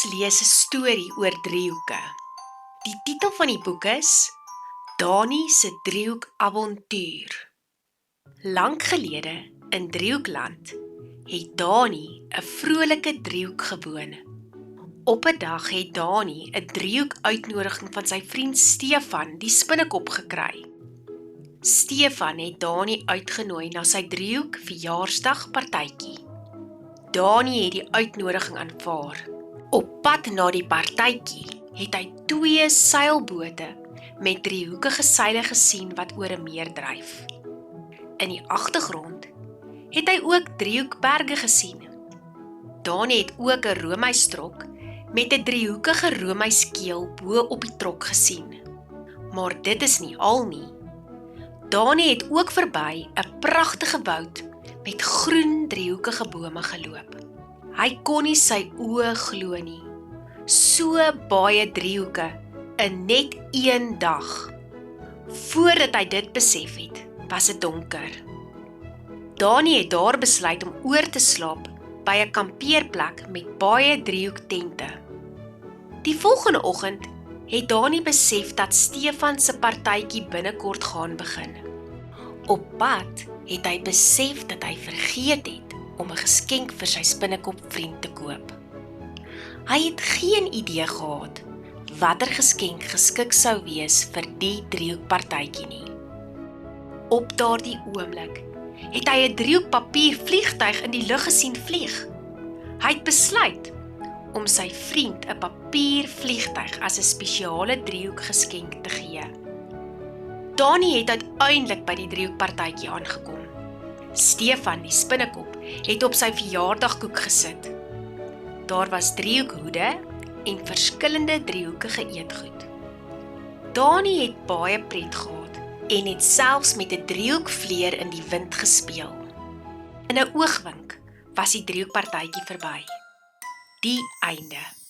Ons lees 'n storie oor driehoeke. Die titel van die boek is Dani se driehoek avontuur. Lank gelede in Driehoekland het Dani 'n vrolike driehoek gewoon. Op 'n dag het Dani 'n driehoek uitnodiging van sy vriend Stefan, die spinnekop, gekry. Stefan het Dani uitgenooi na sy driehoek verjaarsdagpartytjie. Dani het die uitnodiging aanvaar. Op pad na die partytjie het hy 2 seilbote met driehoekige seile gesien wat oor 'n meer dryf. In die agtergrond het hy ook driehoekberge gesien. Dani het ook 'n roomhuistrok met 'n driehoekige roomhuiskeel bo op die trok gesien. Maar dit is nie al nie. Dani het ook verby 'n pragtige woud met groen driehoekige bome geloop. Hy kon nie sy oë glo nie. So baie driehoeke in net 1 dag. Voordat hy dit besef het, was dit donker. Dani het daar besluit om oor te slaap by 'n kampeerplek met baie driehoektente. Die volgende oggend het Dani besef dat Stefan se partytjie binnekort gaan begin. Op pad het hy besef dat hy vergeet het om 'n geskenk vir sy spinnekop vriend te koop. Hy het geen idee gehad watter geskenk geskik sou wees vir die driehoekpartytjie nie. Op daardie oomblik het hy 'n driehoekpapier vliegtuig in die lug gesien vlieg. Hy het besluit om sy vriend 'n papier vliegtuig as 'n spesiale driehoek geskenk te gee. Dani het uiteindelik by die driehoekpartytjie aangekom. Stefan, die spinnekop, het op sy verjaardagkoek gesit. Daar was driehoekhoede en verskillende driehoekige eetgoed. Dani het baie pret gehad en het selfs met 'n driehoekvleer in die wind gespeel. In 'n oogwink was die driehoekpartytjie verby. Die einde.